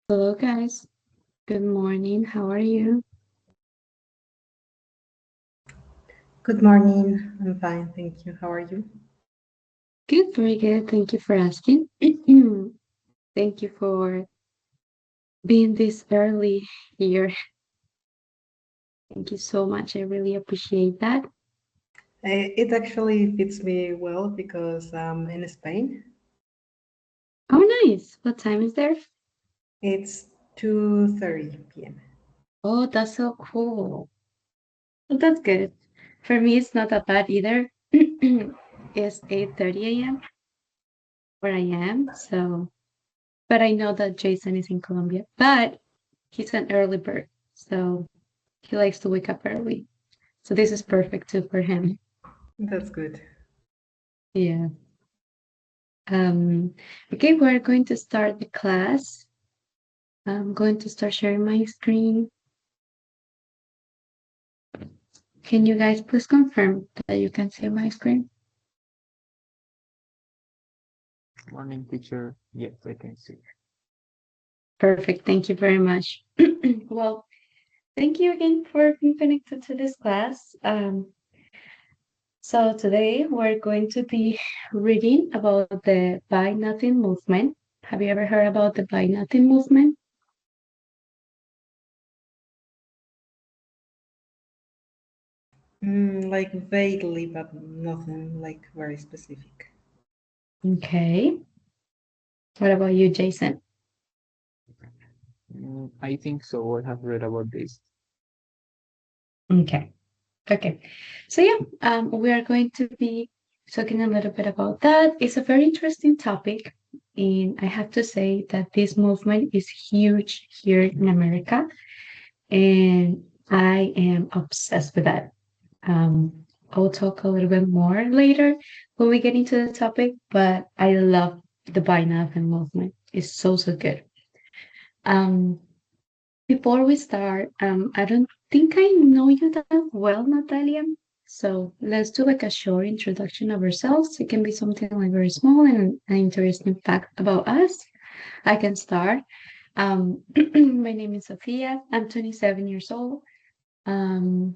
Hello, guys. Good morning. How are you? Good morning. I'm fine, thank you. How are you? Good, very good. Thank you for asking. Thank you for being this early here. Thank you so much. I really appreciate that. It actually fits me well because I'm in Spain. Oh, nice. What time is there? It's 2:30 p.m. Oh, that's so cool. Well, that's good. For me, it's not that bad either. It's 8:30 a.m. where I am. But I know that Jason is in Colombia, but he's an early bird. So he likes to wake up early. So this is perfect too for him. That's good. Yeah. Um, okay, we're going to start the class. I'm going to start sharing my screen. Can you guys please confirm that you can see my screen? Morning, teacher. Yes, I can see. Perfect. Thank you very much. Well, thank you again for being connected to this class. So today we're going to be reading about the Buy Nothing movement. Have you ever heard about the Buy Nothing movement? Like vaguely, but nothing like very specific. Okay. What about you, Jason? I think so. I have read about this. Okay. Okay. So yeah, we are going to be talking a little bit about that. It's a very interesting topic, and I have to say that this movement is huge here in America, and I am obsessed with that. I'll talk a little bit more later when we get into the topic, but I love the Buy Nothing movement. It's so good. Um, Before we start, I don't think I know you that well, Natalia. So let's do like a short introduction of ourselves. It can be something like very small and an interesting fact about us. I can start. My name is Sophia. I'm 27 years old. Um,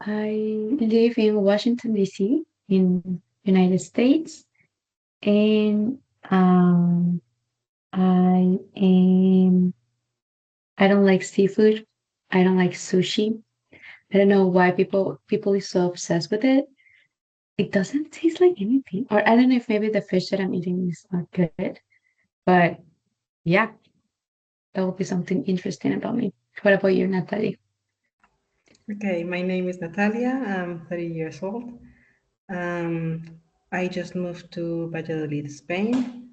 I live in Washington, D.C., in United States. And I am, I don't like seafood. I don't like sushi. I don't know why people is so obsessed with it. It doesn't taste like anything. Or I don't know if maybe the fish that I'm eating is not good. But yeah, that would be something interesting about me. What about you, Natalie? Okay, my name is Natalia. I'm 30 years old. Um, I just moved to Valladolid, Spain,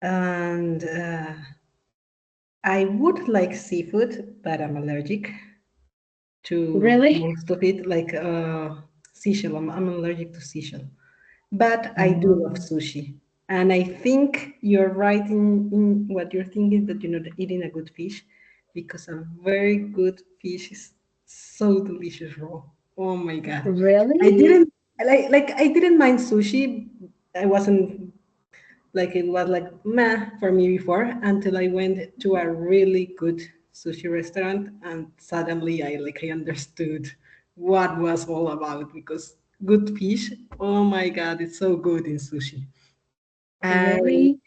and I would like seafood, but I'm allergic to Really? most of it, like seashell. I'm allergic to seashell. But I do love Um, sushi. And I think you're right in what you're thinking that you're not eating a good fish because a very good fish is so delicious raw. Oh my God. I really? didn't I didn't mind sushi. I wasn't like it was like meh for me before until I went to a really good sushi restaurant and suddenly I understood what was all about because good fish, oh my God, it's so good in sushi. I Really?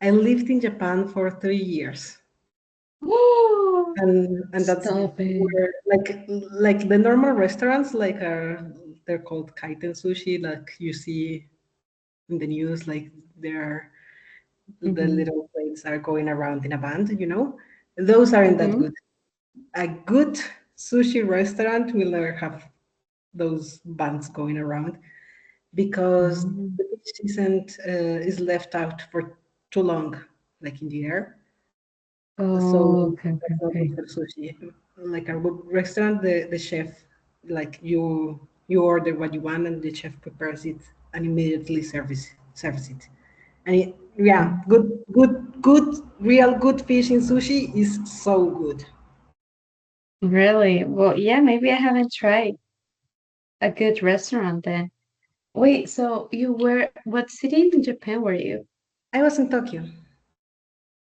I lived in Japan for 3 years. Oh, And that's stop it. where like the normal restaurants like are they're called kaiten sushi, like you see in the news, like there are the Mm-hmm. little plates are going around in a band, you know? Those aren't that Mm-hmm. good. A good sushi restaurant will never have those bands going around because Mm. the fish isn't is left out for too long, like in the air. So Oh, okay, okay, that's not good okay. for sushi. Like a good restaurant, the chef, like you order what you want and the chef prepares it and immediately serves it. And yeah, Mm. real good fish in sushi is so good. Really? Well, yeah, maybe I haven't tried a good restaurant then. Wait, so you were, what city in Japan were you? I was in Tokyo.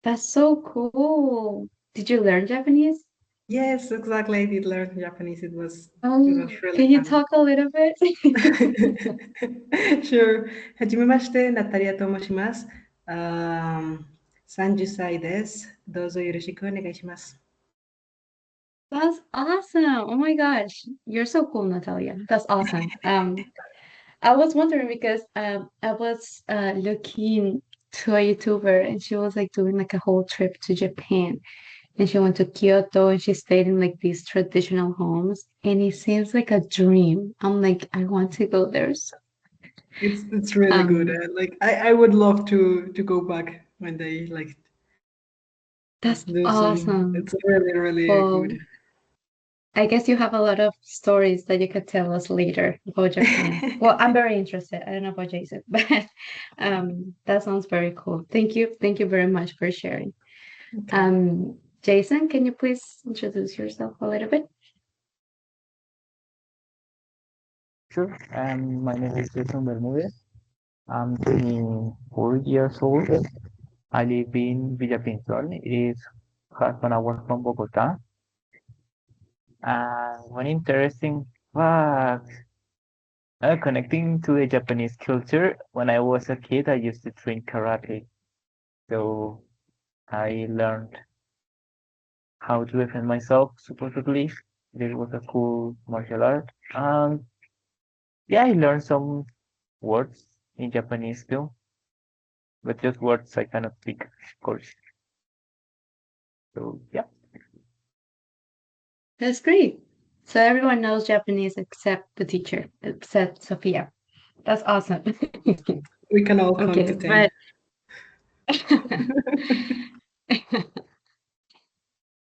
That's so cool. Did you learn Japanese? Yes, exactly. I did learn Japanese. It was really Can you fun. talk a little bit? Sure. はじめまして、ナタリアと申します。30歳です。どうぞよろしくお願いします。That's awesome. Oh my gosh. You're so cool, Natalia. That's awesome. I was wondering because I was looking to a YouTuber and she was like doing like a whole trip to Japan and she went to Kyoto and she stayed in like these traditional homes and it seems like a dream. I'm like, I want to go there. So, It's really good. um, Like I would love to go back when they like that's do some. awesome. It's really really good. Well, I guess you have a lot of stories that you could tell us later about Japan. Well, I'm very interested. I don't know about Jason, but that sounds very cool. Thank you. Thank you very much for sharing. Okay. Jason, can you please introduce yourself a little bit? Sure. My name is Jason Bermudez. I'm 24 years old. I live in Villapinsol. It is half an hour from Bogota. And one interesting fact, connecting to the Japanese culture, when I was a kid, I used to train karate. So I learned how to defend myself, supposedly. This was a cool martial art. And yeah, I learned some words in Japanese too, but just words I cannot speak, of course. So yeah, That's great. So everyone knows Japanese except the teacher, except Sophia. That's awesome. We can all count Okay, to 10. but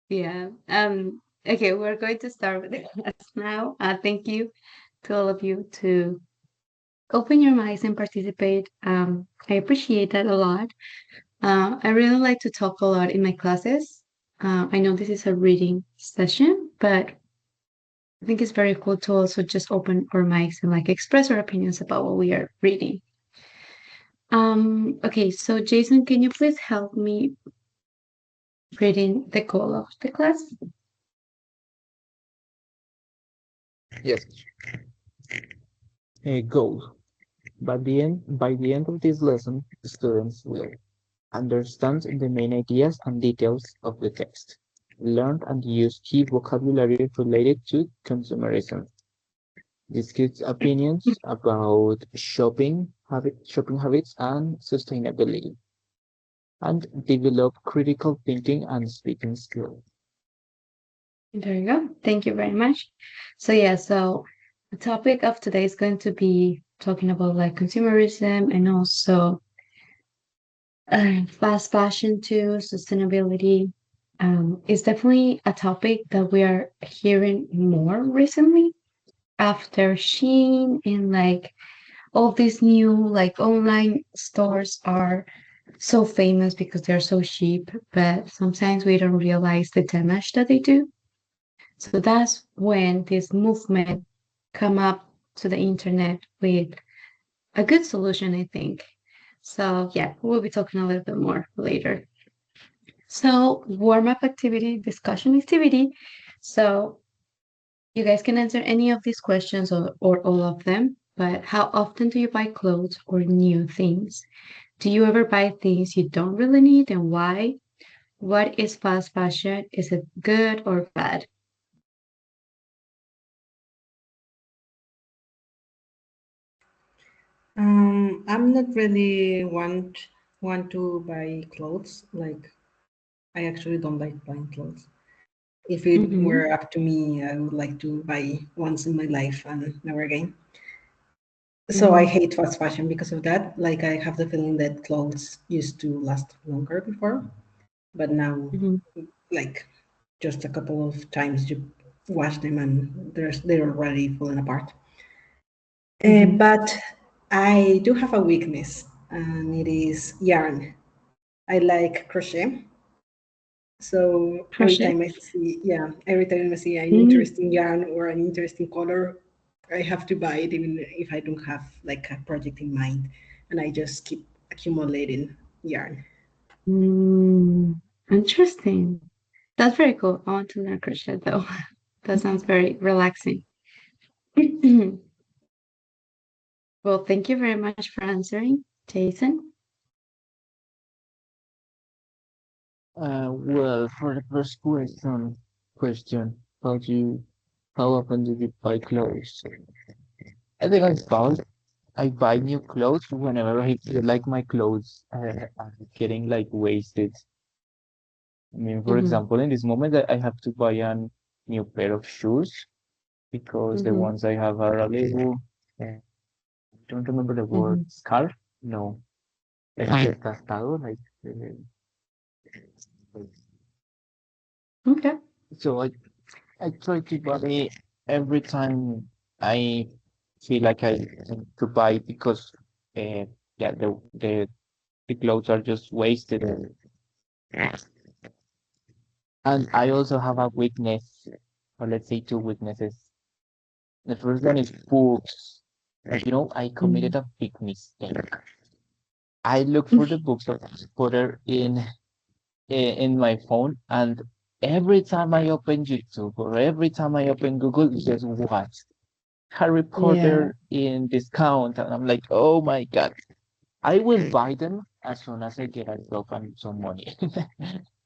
yeah. Okay, we're going to start with the class now. Thank you to all of you to open your mics and participate. I appreciate that a lot. I really like to talk a lot in my classes. I know this is a reading session, but I think it's very cool to also just open our mics and like express our opinions about what we are reading. Okay, so Jason, can you please help me reading the goal of the class? yes. A goal. By the end of this lesson, students will understand the main ideas and details of the text, learn and use key vocabulary related to consumerism, discuss opinions about shopping habits and sustainability, and develop critical thinking and speaking skills. There you go. Thank you very much. So yeah, so the topic of today is going to be talking about like consumerism and also fast fashion too, sustainability. Is definitely a topic that we are hearing more recently after Shein and like all these new like online stores are so famous because they're so cheap, but sometimes we don't realize the damage that they do. So that's when this movement come up to the internet with a good solution, I think. So yeah, we'll be talking a little bit more later. So warm-up activity, discussion activity. So you guys can answer any of these questions or all of them, but how often do you buy clothes or new things? Do you ever buy things you don't really need and why? What is fast fashion? Is it good or bad? I'm not really want to buy clothes. Like I actually don't like buying clothes. If it Mm-hmm. were up to me, I would like to buy once in my life and never again. So I Mm-hmm. hate fast fashion because of that. Like I have the feeling that clothes used to last longer before, but now, Mm-hmm. like just a couple of times you wash them and they're already falling apart. Mm-hmm. But I do have a weakness, and it is yarn. I like crochet. So Crochet. every time I see an Mm. interesting yarn or an interesting color, I have to buy it even if I don't have like a project in mind, and I just keep accumulating yarn. Mm, interesting. That's very cool. I want to learn crochet though. That sounds very relaxing. Well, thank you very much for answering, Jason. Well, for the first question, how often do you buy clothes? I think I buy new clothes whenever I feel like my clothes are getting like wasted. I mean, for Hmm. example, in this moment, I have to buy a new pair of shoes because the Hmm. ones I have are a little, I don't remember the word, Hmm. scarf? No, desgastado, like, Okay. so I try to buy every time I feel like I need to buy because, uh, yeah, the clothes are just wasted. And I also have a weakness, or let's say two weaknesses. The first one is books. I committed Mm. a big mistake. I look for the books of Harry Potter in my phone, and every time I open YouTube or every time I open Google, guess what? Harry Yeah. Potter in discount, and I'm like, oh my God, I will buy them as soon as I get a job and some money.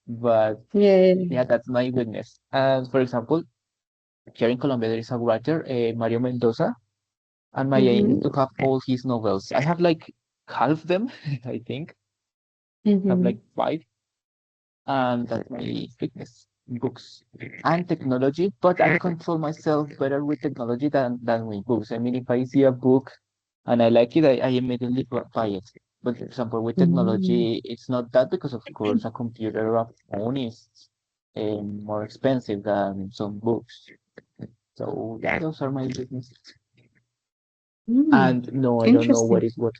But Yeah. yeah, that's my weakness. And for example, here in Colombia, there is a writer, Mario Mendoza, and my aim is Hmm. to have all his novels. I have like half them, I think. I have like Hmm. five, and that's my weakness. Books and technology, but I control myself better with technology than with books. I mean, if I see a book and I like it, I immediately buy it. But for example, with Mm. technology, it's not that because, of course, a computer or a phone is more expensive than some books. So yeah, those are my weaknesses. Mm. And no, I don't know Interesting.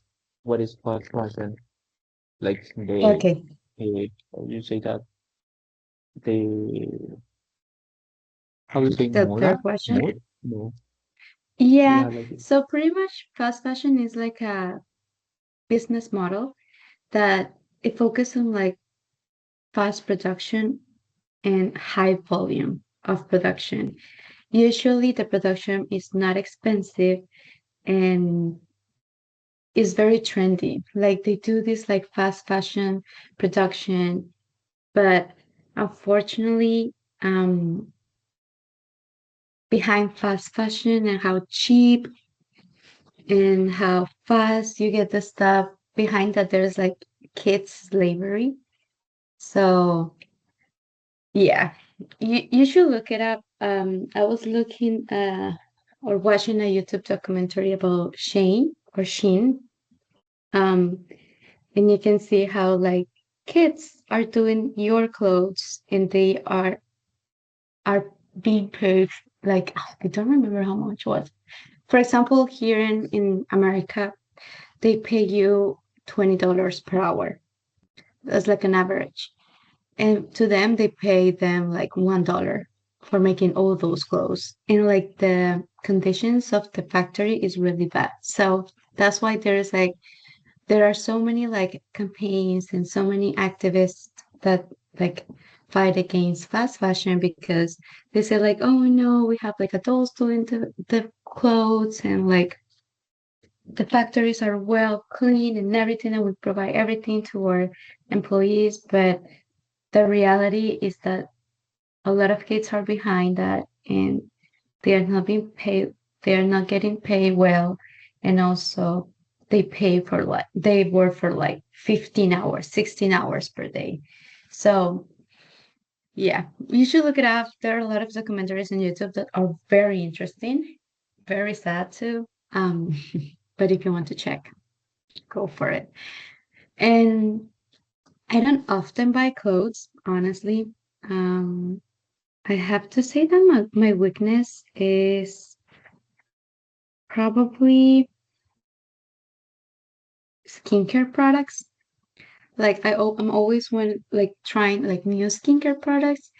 what is fast fashion. Like Okay. how you say that the how you say The moda? third question. Mod? No. Yeah. Yeah, like So pretty much fast fashion is like a business model that it focuses on like fast production and high volume of production. Usually the production is not expensive and is very trendy. Like they do this like fast fashion production, but unfortunately, behind fast fashion and how cheap and how fast you get the stuff, behind that there's like kids slavery. So yeah, you should look it up. I was looking or watching a YouTube documentary about Shane or Sheen. Um, and you can see how like kids are doing your clothes and they are being paid like I don't remember how much was. For example, here in America, they pay you $20 per hour. That's like an average. And to them, they pay them like $1 for making all those clothes. And like the conditions of the factory is really bad. So that's why there's like there are so many like campaigns and so many activists that like fight against fast fashion because they say like, oh no, we have like adults doing the clothes and like the factories are well clean and everything and we provide everything to our employees. But the reality is that a lot of kids are behind that and they are not being paid, they are not getting paid well. And also they pay for like they work for like 15 hours, 16 hours per day. So yeah, you should look it up. There are a lot of documentaries on YouTube that are very interesting, very sad too. But if you want to check, go for it. And I don't often buy clothes, honestly. Um, I have to say that my weakness is probably skincare products. Like I'm always one like trying like new skincare products,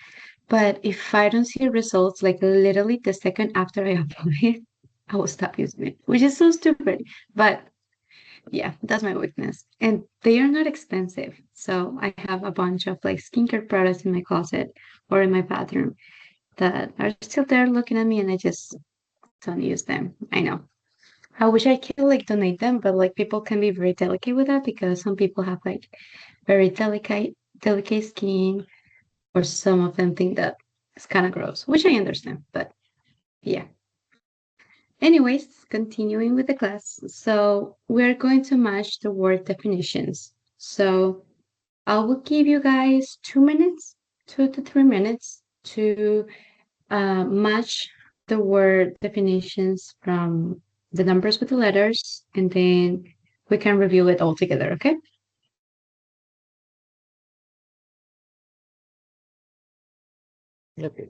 but if I don't see results, like literally the second after I apply it, I will stop using it, which is so stupid. But Yeah, that's my weakness. And they are not expensive. So I have a bunch of like skincare products in my closet or in my bathroom that are still there looking at me and I just don't use them. I know. I wish I could like donate them, but like people can be very delicate with that because some people have like very delicate skin, or some of them think that it's kind of gross, which I understand, but yeah. Anyways, continuing with the class. So we're going to match the word definitions. So I will give you guys 2 minutes, 2 to 3 minutes to match the word definitions from the numbers with the letters, and then we can review it all together, okay? Okay.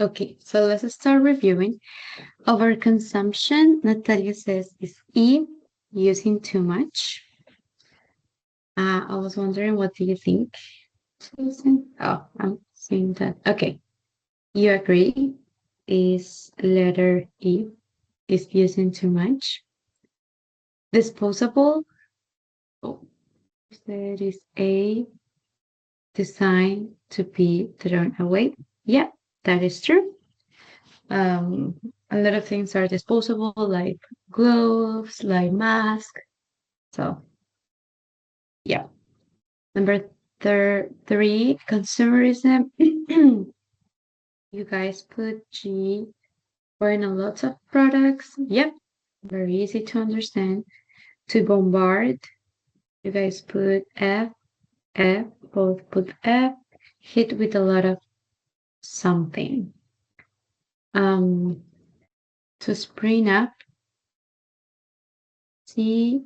Okay, so let's start reviewing. Overconsumption, Natalia says, is E, using too much. I was wondering, what do you think, Susan? Oh, I'm seeing that. Okay, you agree? Is letter E, is using too much? Disposable, oh, that is A, designed to be thrown away. Yeah, that is true. Um, a lot of things are disposable, like gloves, like masks. So, yeah. Number three, consumerism. You guys put G for in a lot of products. Yep, very easy to understand. To bombard, you guys put F, both put F. Hit with a lot of something. Um, to spring up, see,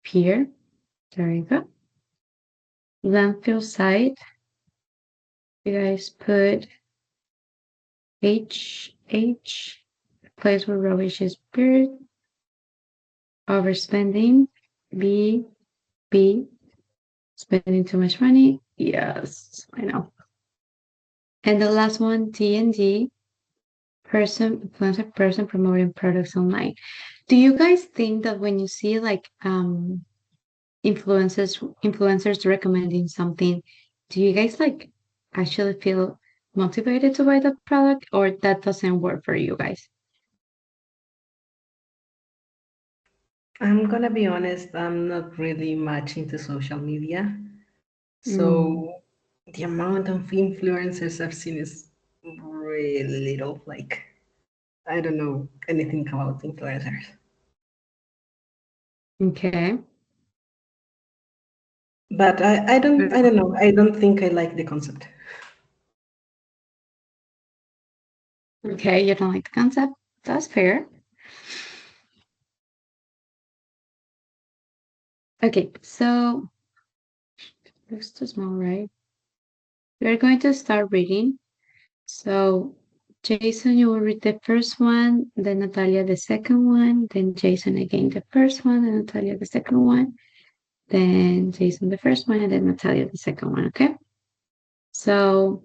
pier. There you go. Landfill site. You guys put H, place where rubbish is buried. Overspending, B, spending too much money. Yes, I know. And the last one, D and D, influencer person promoting products online. Do you guys think that when you see like influencers recommending something, do you guys like actually feel motivated to buy that product, or that doesn't work for you guys? I'm gonna be honest, I'm not really much into social media. Mm, So the amount of influencers I've seen is really little. Like, I don't know anything about influencers. okay. But I don't know. I don't think I like the concept. Okay, you don't like the concept. That's fair. Okay, so looks too small, right? We're going to start reading. So, Jason, you will read the first one, then Natalia the second one, then Jason again the first one, and Natalia the second one, then Jason the first one, and then Natalia the second one, okay? So,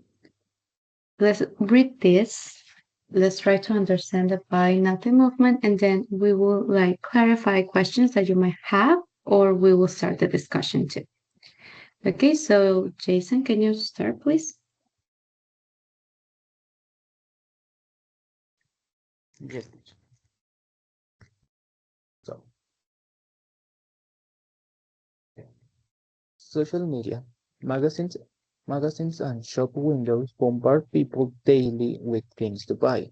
let's read this. Let's try to understand the buy nothing movement, and then we will like clarify questions that you might have, or we will start the discussion too. Okay, so Jason, can you start, please? Yes. So, social media, magazines, magazines and shop windows bombard people daily with things to buy,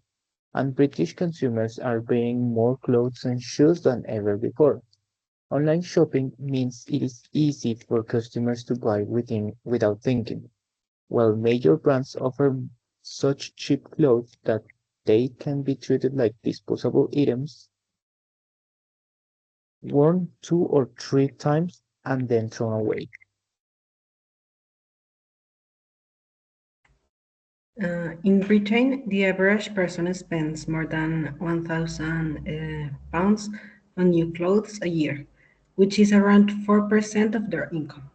and British consumers are buying more clothes and shoes than ever before. Online shopping means it is easy for customers to buy without thinking, while major brands offer such cheap clothes that they can be treated like disposable items, worn 2 or 3 times and then thrown away. In Britain, the average person spends more than 1,000 pounds on new clothes a year, which is around 4% of their income.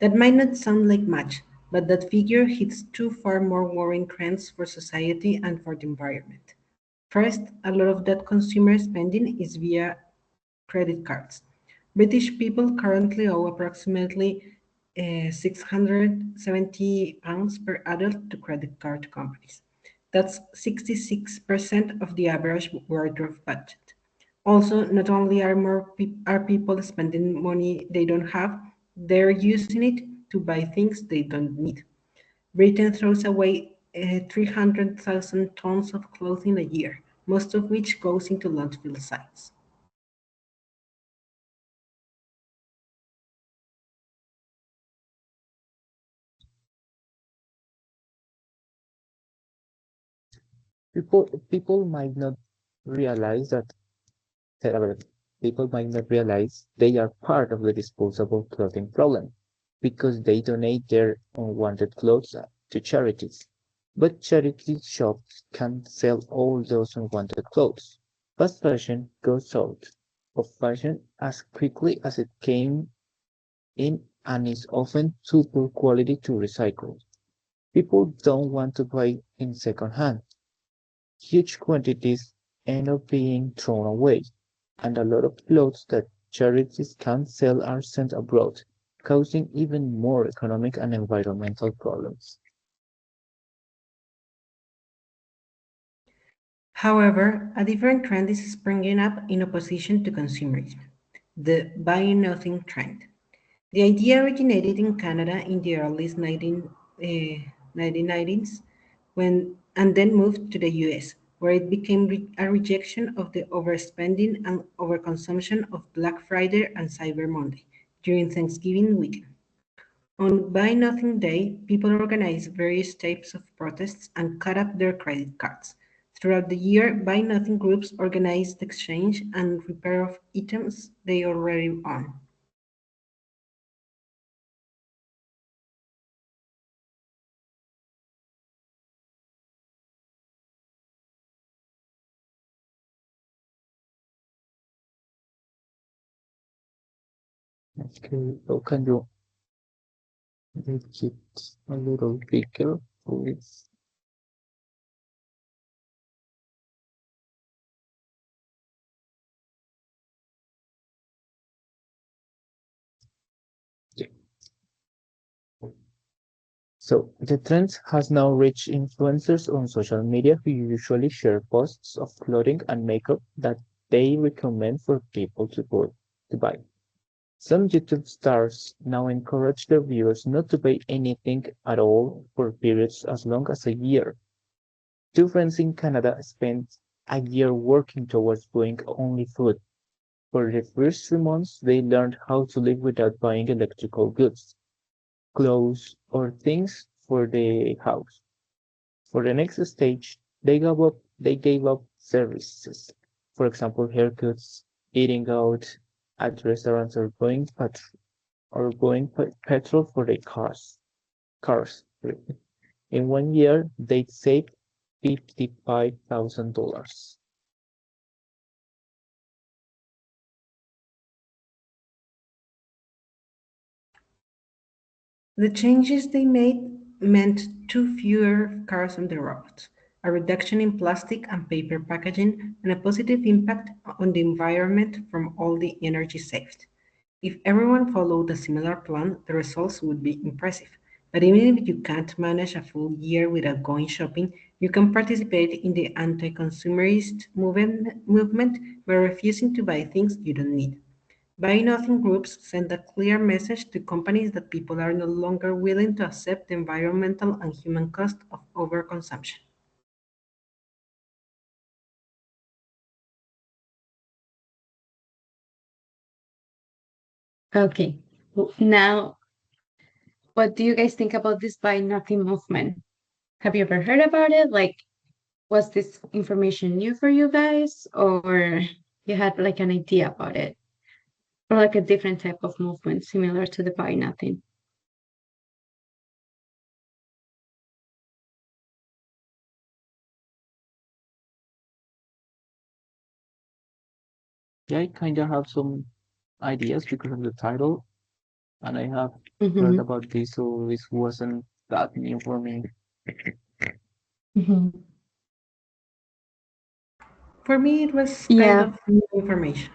That might not sound like much, but that figure hits two far more worrying trends for society and for the environment. First, a lot of that consumer spending is via credit cards. British people currently owe approximately £670 per adult to credit card companies. That's 66% of the average wardrobe budget. Also, not only are people spending money they don't have, they're using it to buy things they don't need. Britain throws away 300,000 tons of clothing a year, most of which goes into landfill sites. People might not realize that people might not realize they are part of the disposable clothing problem because they donate their unwanted clothes to charities. But charity shops can't sell all those unwanted clothes. Fast fashion goes out of fashion as quickly as it came in and is often too poor quality to recycle. People don't want to buy in second hand. Huge quantities end up being thrown away, and a lot of clothes that charities can't sell are sent abroad, causing even more economic and environmental problems. However, a different trend is springing up in opposition to consumerism: the buy nothing trend. The idea originated in Canada in the early 1990s and then moved to the US, where it became a rejection of the overspending and overconsumption of Black Friday and Cyber Monday during Thanksgiving weekend. On Buy Nothing Day, people organize various types of protests and cut up their credit cards. Throughout the year, Buy Nothing groups organize the exchange and repair of items they already own. Okay, so can you make it a little bigger, please? Yeah. So the trend has now reached influencers on social media who usually share posts of clothing and makeup that they recommend for people to buy. Some YouTube stars now encourage their viewers not to buy anything at all for periods as long as a year. Two friends in Canada spent a year working towards buying only food. For the first 3 months, they learned how to live without buying electrical goods, clothes, or things for the house. For the next stage, they gave up services. For example, haircuts, eating out at restaurants, or buying petrol for their cars. In 1 year, they saved $55,000. The changes they made meant two fewer cars on the road, a reduction in plastic and paper packaging, and a positive impact on the environment from all the energy saved. If everyone followed a similar plan, the results would be impressive. But even if you can't manage a full year without going shopping, you can participate in the anti consumerist movement by refusing to buy things you don't need. Buy Nothing groups send a clear message to companies that people are no longer willing to accept the environmental and human cost of overconsumption. Okay. Now, what do you guys think about this Buy Nothing movement? Have you ever heard about it? Like, was this information new for you guys, or you had like an idea about it, or like a different type of movement similar to the Buy Nothing? Yeah, I kind of have some ideas because of the title, and I have heard Mm-hmm. about this, so this wasn't that new for me. Mm-hmm. For me, it was kind Yeah, of new information.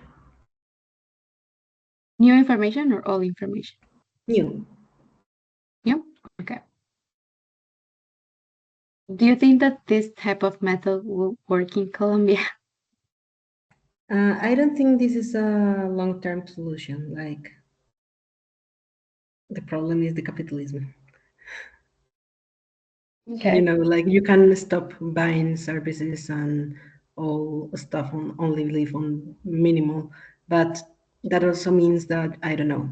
new information or all information? New. Yeah. Okay. Do you think that this type of method will work in Colombia? I don't think this is a long term solution. Like, the problem is the capitalism. Okay. Like you can stop buying services and all stuff on only live on minimal, but that also means that I don't know,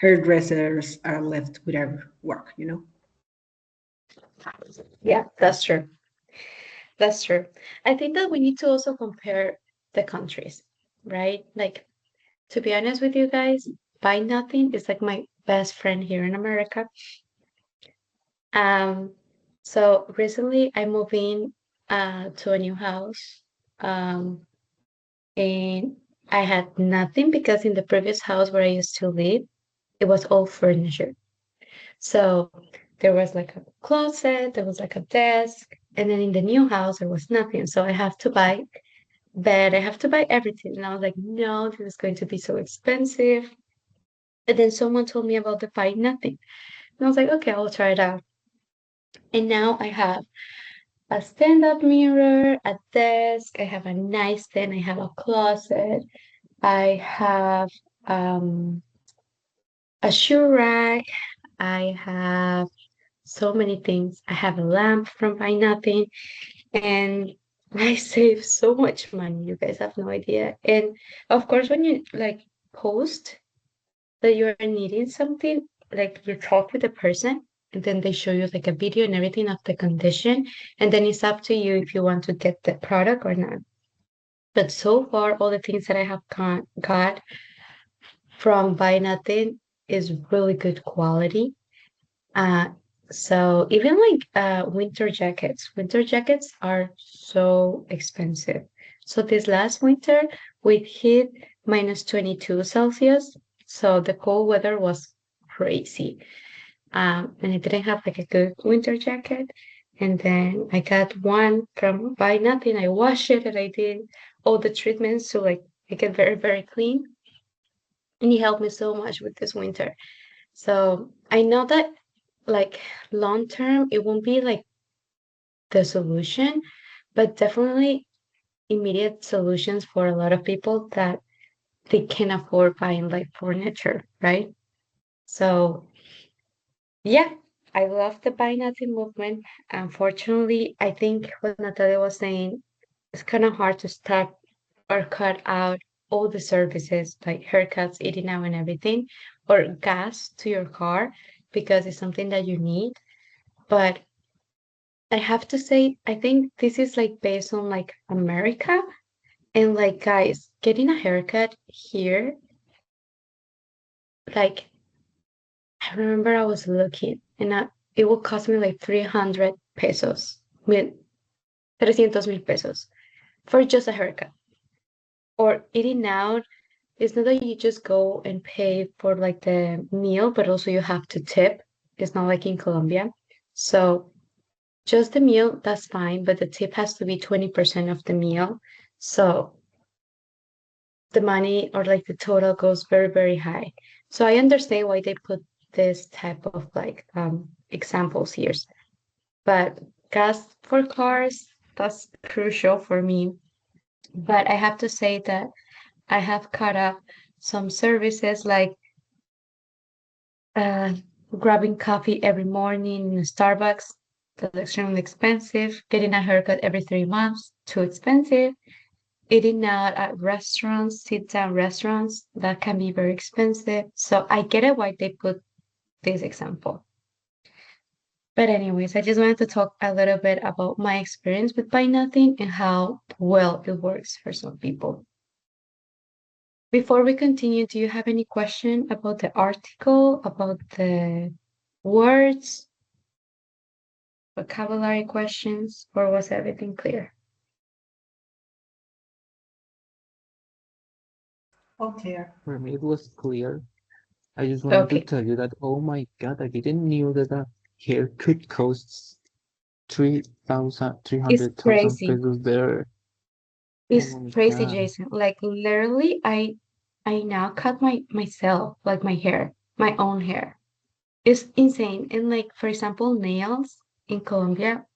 hairdressers are left without work. Yeah, that's true. That's true. I think that we need to also compare the countries, right? Like, to be honest with you guys, Buy Nothing is like my best friend here in America. Um, so recently I moved in to a new house. Um, and I had nothing because in the previous house where I used to live, it was all furniture. So there was like a closet, there was like a desk, and then in the new house there was nothing. So I have to buy bed, I have to buy everything. And I was like, no, this is going to be so expensive. And then someone told me about the Buy Nothing. And I was like, okay, I'll try it out. And now I have a stand-up mirror, a desk, I have a nightstand, I have a closet, I have um a shoe rack, I have so many things. I have a lamp from Buy Nothing, and I save so much money. You guys have no idea. And of course, when you like post that you are needing something, like you talk with the person and then they show you like a video and everything of the condition, and then it's up to you if you want to get the product or not. But so far, all the things that I have got from Buy Nothing is really good quality. Uh, so even like winter jackets are so expensive. So this last winter we hit minus 22 Celsius. So the cold weather was crazy. And I didn't have like a good winter jacket. And then I got one from Buy Nothing. I washed it and I did all the treatments to like make it very, very clean. And he helped me so much with this winter. So I know that like long term, it won't be like the solution, but definitely immediate solutions for a lot of people that they can afford buying like furniture, right? So yeah, I love the Buy Nothing movement. Unfortunately, I think what Natalia was saying, it's kind of hard to stop or cut out all the services like haircuts, eating out, and everything, or gas to your car because it's something that you need. But I have to say, I think this is like based on like America and like guys getting a haircut here. Like I remember I was looking and it would cost me like 300 pesos, 300,000 pesos for just a haircut. Or eating out, it's not that you just go and pay for like the meal, but also you have to tip. It's not like in Colombia. So just the meal, that's fine, but the tip has to be 20% of the meal. So the money or like the total goes very, very high. So I understand why they put this type of like examples here. But gas for cars, that's crucial for me. But I have to say that I have caught up some services like uh, grabbing coffee every morning in Starbucks. That's extremely expensive. Getting a haircut every 3 months, too expensive. Eating out at restaurants, sit down restaurants, that can be very expensive. So I get it why they put this example. But anyways, I just wanted to talk a little bit about my experience with Buy Nothing and how well it works for some people. Before we continue, do you have any question about the article, about the words, vocabulary questions, or was everything clear? All clear. For me, it was clear. I just wanted to Okay. tell you that, oh my God, I didn't knew that a haircut costs It's 300,000 crazy. pesos there. It's Oh my crazy, God. Jason. Like literally, I now cut myself, like my hair, my own hair. It's insane. And like for example, nails in Colombia,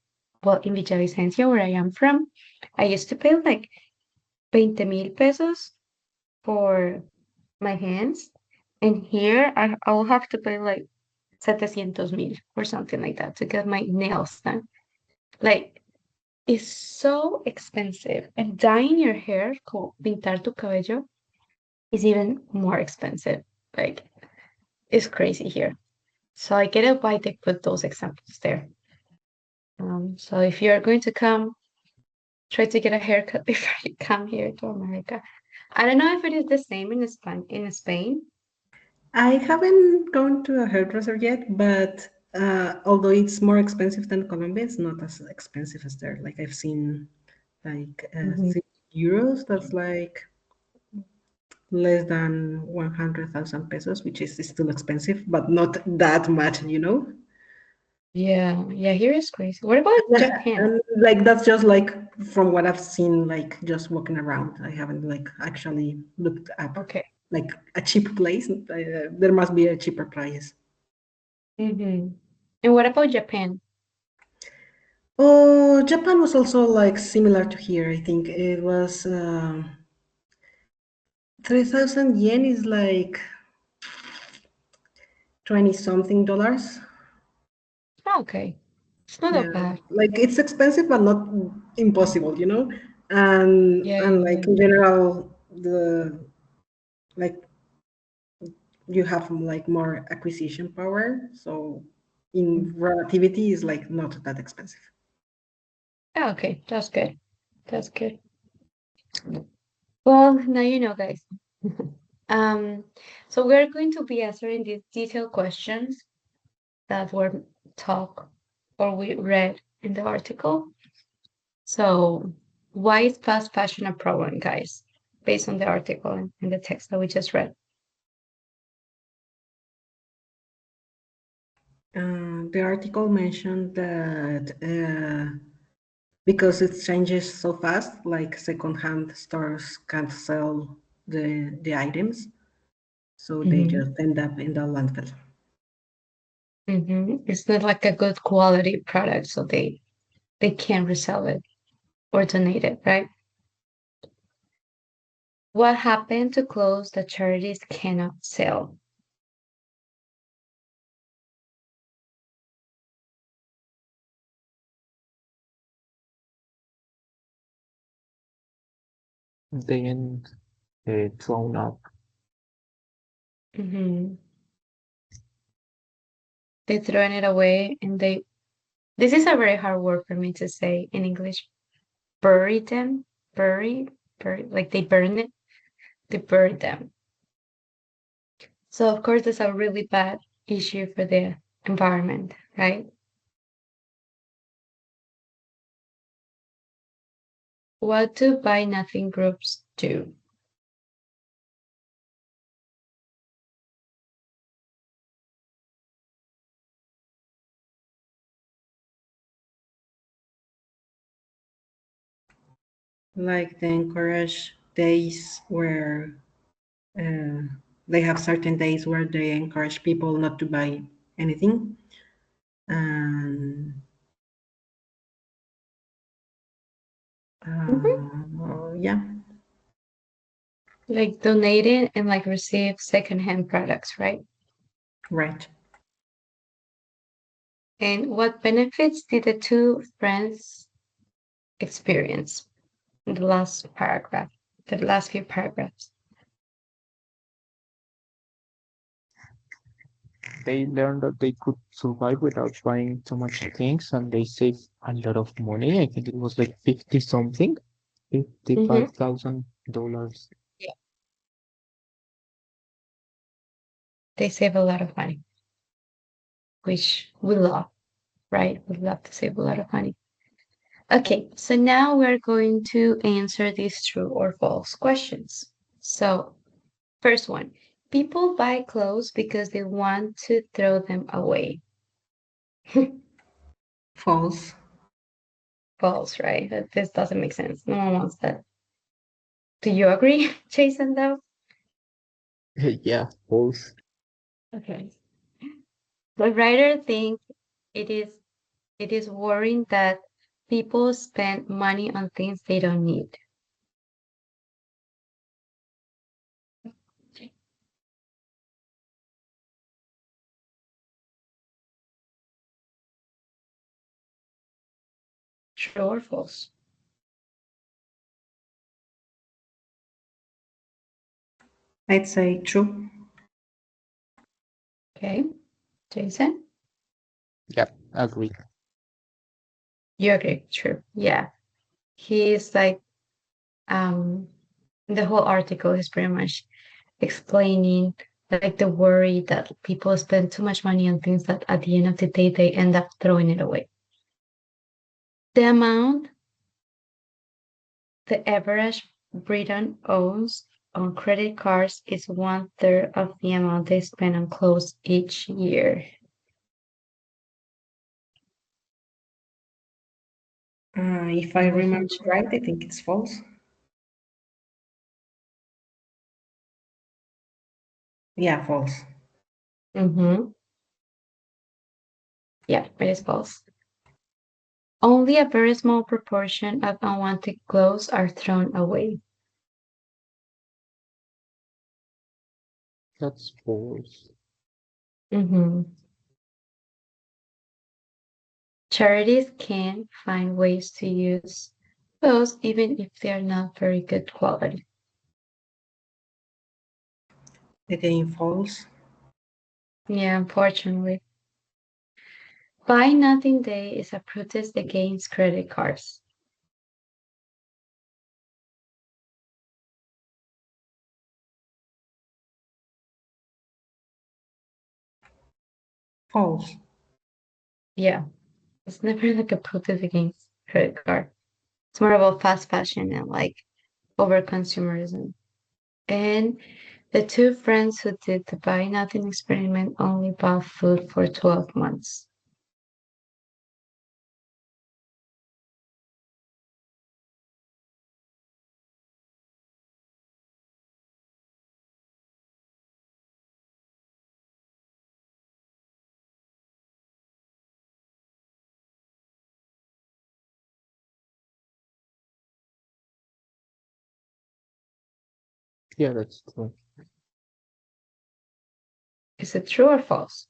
well, in Villavicencio, where I am from, I used to pay like 20,000 pesos for my hands, and here I will have to pay like 700,000 or something like that to get my nails done. Like it's so expensive, and dyeing your hair, pintar tu cabello, is even more expensive. Like it's crazy here. So I get it why they put those examples there. So if you're going to come, try to get a haircut before you come here to America. I don't know if it is the same in Spain. I haven't gone to a hairdresser yet, but although it's more expensive than Colombia, it's not as expensive as there. Like I've seen like Mhm. 6 euros, that's like less than 100,000 pesos, which is still expensive, but not that much, you know? Yeah, yeah, here is crazy. What about Japan? And like that's just like from what I've seen, like just walking around. I haven't like actually looked up Okay. like a cheap place. There must be a cheaper price. Hmm. And what about Japan? Oh, Japan was also like similar to here. I think it was 3,000 yen is like 20 something dollars. Okay, it's not that Yeah, bad. like it's expensive but not impossible, you know. And Yeah, and yeah, like in general, the like you have like more acquisition power. So in relativity is like not that expensive. Oh, okay, that's good. That's good. Well, now you know, guys. Um, so we're going to be answering these detailed questions that were talked or we read in the article. So, why is fast fashion a problem, guys? Based on the article and the text that we just read. The article mentioned that because it changes so fast, like secondhand stores can't sell the items, so they Mm-hmm. just end up in the landfill. Mm-hmm. It's not like a good quality product, so they can't resell it or donate it, right? What happened to clothes that charities cannot sell? Then thrown up. Mm-hmm. They thrown it away and they. This is a very hard word for me to say in English. Bury them, bury, like they burn it. They bury them. So of course, it's a really bad issue for the environment, right? What do buy nothing groups do? Like they encourage days where uh, they have certain days where they encourage people not to buy anything, and Mhm. yeah, Like donating and like receive secondhand products, right? right. And what benefits did the two friends experience in the last paragraph, the last few paragraphs? They learned that they could survive without buying too much things, and they saved a lot of money. I think it was like 50 something, Mm-hmm. $55,000. Yeah. They save a lot of money, which we love, right? We love to save a lot of money. Okay, so now we're going to answer these true or false questions. So, first one, people buy clothes because they want to throw them away. False. False, right? That this doesn't make sense. No one wants that. Do you agree, Jason, though? Yeah, both. Okay. The writer think it is it is worrying that people spend money on things they don't need. True or false? I'd say true. Okay. Jason? Yeah, agree. You agree. True. Yeah. He's like um the whole article is pretty much explaining like the worry that people spend too much money on things that at the end of the day they end up throwing it away. The amount the average Briton owns on credit cards is 1/3 of the amount they spend on clothes each year. If I And a remember huge right, I think it's false. Yeah, false. Mm-hmm. Yeah, it is false. Only a very small proportion of unwanted clothes are thrown away. That's false. Mm-hmm. Charities can find ways to use clothes even if they are not very good quality. Again, false. Yeah, unfortunately. Buy Nothing Day is a protest against credit cards. False. Yeah, it's never like a protest against credit card. It's more about fast fashion and like over consumerism. And the two friends who did the Buy Nothing experiment only bought food for 12 months. Yeah, that's true. Is it true or false?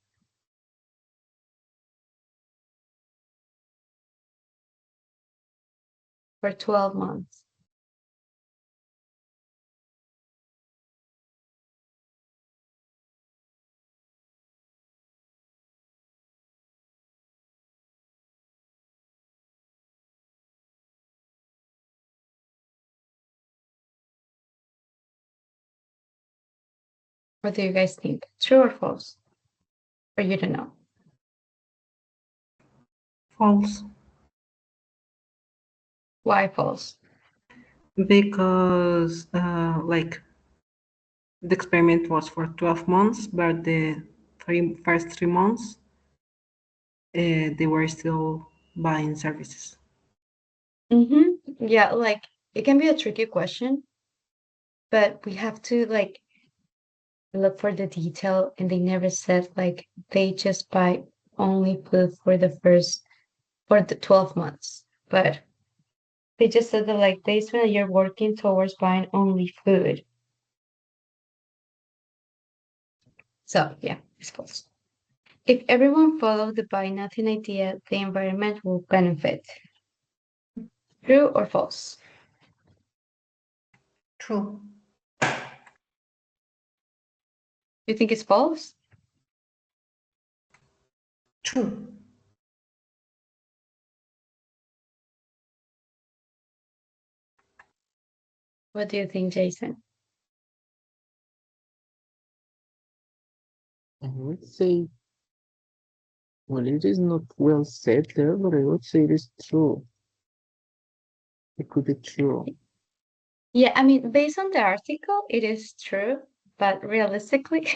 For 12 months. What do you guys think? True or false? Or you don't know? False. Why false? Because like the experiment was for 12 months, but the first 3 months they were still buying services. Yeah, like it can be a tricky question, but we have to like look for the detail, and they never said like they just buy only food for the 12 months. But they just said that like they spend a year working towards buying only food. So yeah, it's false. If everyone followed the buy nothing idea, the environment will benefit. True or false? True. You think it's false? True. What do you think, Jason? I would say, well, it is not well said there, but I would say it is true. It could be true. Yeah, I mean, based on the article, it is true, but realistically,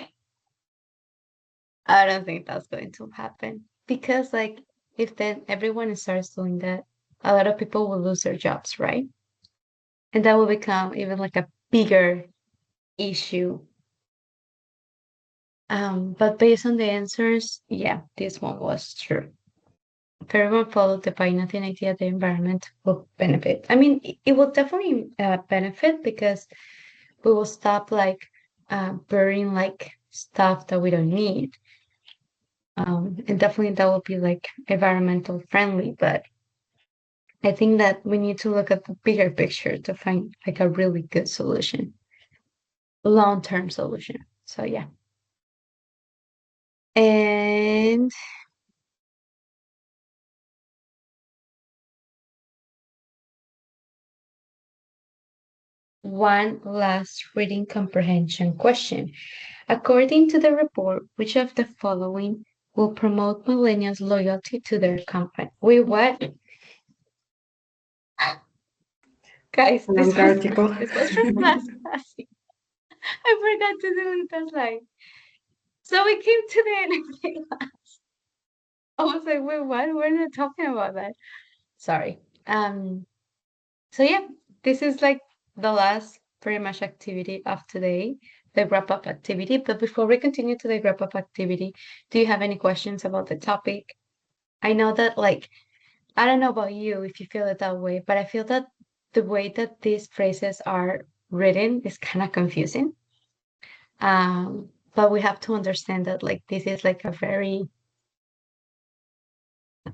I don't think that's going to happen because, like, if then everyone starts doing that, a lot of people will lose their jobs, right? And that will become even like a bigger issue. But based on the answers, yeah, this one was true. If everyone followed the buy nothing idea, the environment will benefit. I mean, it will definitely benefit because we will stop like burning like stuff that we don't need. And definitely that will be like environmental friendly, but I think that we need to look at the bigger picture to find like a really good solution, long-term solution. So yeah. And one last reading comprehension question. According to the report, which of the following will promote millennials' loyalty to their company? Wait, what? Guys, Long article. this was from last class. I forgot to do it as like. So we came to the end of the class. I was like, wait, what? We're not talking about that. Sorry. So yeah, this is like the last pretty much activity of today, the wrap up activity. But before we continue to the wrap up activity, do you have any questions about the topic? I know that like I don't know about you if you feel it that way, but I feel that the way that these phrases are written is kind of confusing. But we have to understand that like this is like a very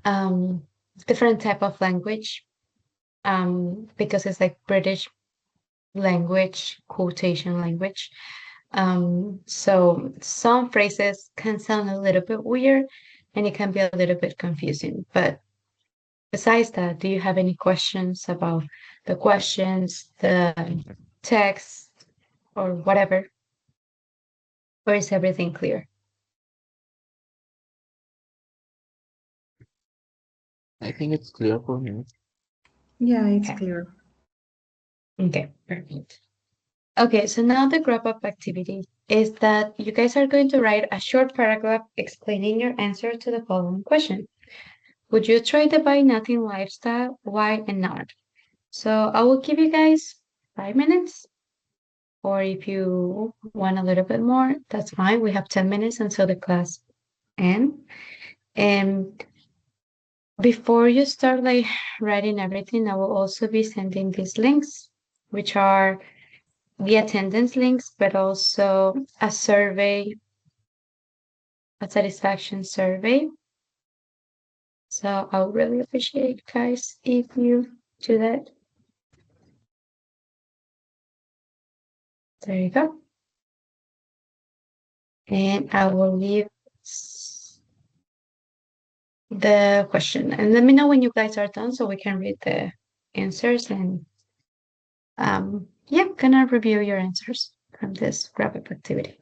um different type of language because it's like British language, quotation language. So some phrases can sound a little bit weird and it can be a little bit confusing. But besides that, do you have any questions about the questions, the text, or whatever? Or is everything clear? I think it's clear for me. Yeah, it's Okay. clear. Okay, perfect. Okay, so now the wrap up activity is that you guys are going to write a short paragraph explaining your answer to the following question. Would you try the buy nothing lifestyle? Why and not? So I will give you guys 5 minutes, or if you want a little bit more, that's fine. We have 10 minutes until the class ends. And before you start like writing everything, I will also be sending these links, which are the attendance links, but also a survey, a satisfaction survey. So I would really appreciate, guys, if you do that. There you go. And I will leave the question. And let me know when you guys are done so we can read the answers and yeah, gonna review your answers from this wrap up activity.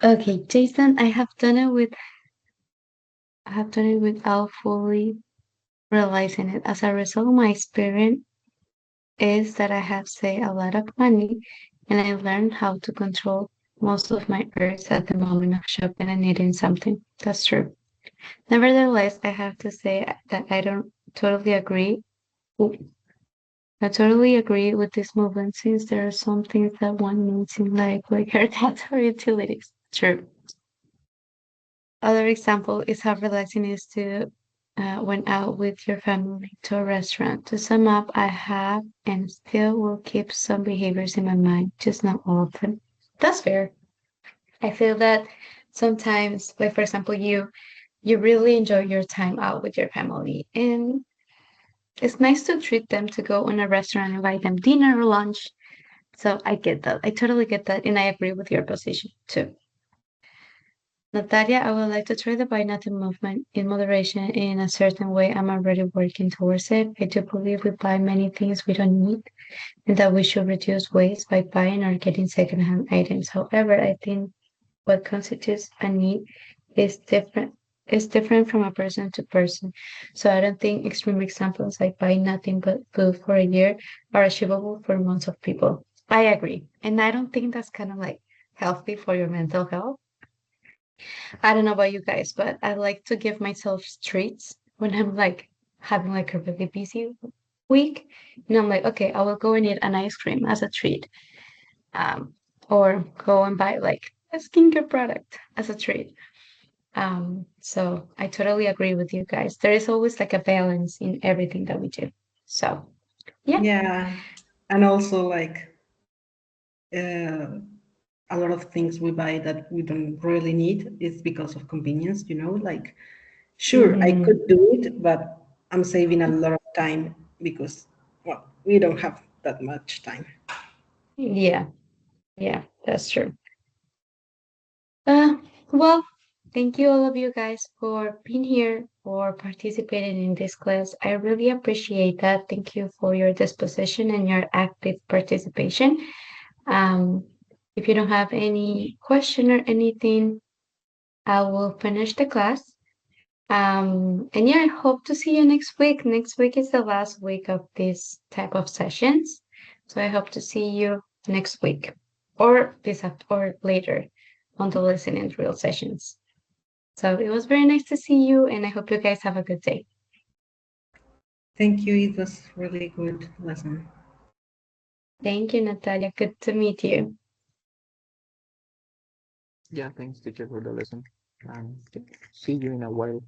Okay, Jason, I have done it without fully realizing it. As a result, my experience is that I have saved a lot of money and I learned how to control most of my urges at the moment of shopping and needing something. That's true. Nevertheless, I have to say that I don't totally agree. I totally agree with this movement since there are some things that one needs in life, like haircuts or utilities. True. Other example is how relaxing it is to went out with your family to a restaurant. To sum up, I have and still will keep some behaviors in my mind, just not all of them. That's fair. I feel that sometimes, like for example, you really enjoy your time out with your family, and it's nice to treat them to go on a restaurant, invite them dinner or lunch. So I get that. I totally get that, and I agree with your position too. Natalia, I would like to try the buy nothing movement in moderation in a certain way. I'm already working towards it. I do believe we buy many things we don't need and that we should reduce waste by buying or getting secondhand items. However, I think what constitutes a need is different from a person to person. So I don't think extreme examples like buying nothing but food for a year are achievable for most of people. I agree. And I don't think that's kind of like healthy for your mental health. I don't know about you guys, but I like to give myself treats when I'm like having like a really busy week. And I'm like, okay, I will go and eat an ice cream as a treat. Um, or go and buy like a skincare product as a treat. So I totally agree with you guys. There is always like a balance in everything that we do. So yeah. Yeah, and also like uh, a lot of things we buy that we don't really need is because of convenience, you know, like sure, I Mhm. could do it, but I'm saving a lot of time because, well, we don't have that much time. Yeah, yeah, that's true. Uh, well, thank you all of you guys for being here, for participating in this class. I really appreciate that. Thank you for your disposition and your active participation. Um, if you don't have any question or anything, I will finish the class. And yeah, I hope to see you next week. Next week is the last week of this type of sessions. So I hope to see you next week or or later on the listening drill sessions. So it was very nice to see you and I hope you guys have a good day. Thank you. It was really good lesson. Thank you, Natalia. Good to meet you. Yeah, thanks, teacher, for the lesson. See you in a while.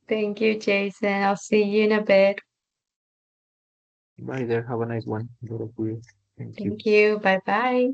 Thank you, Jason. I'll see you in a bit. Bye there. Have a nice one. Thank you. Thank you. Bye bye.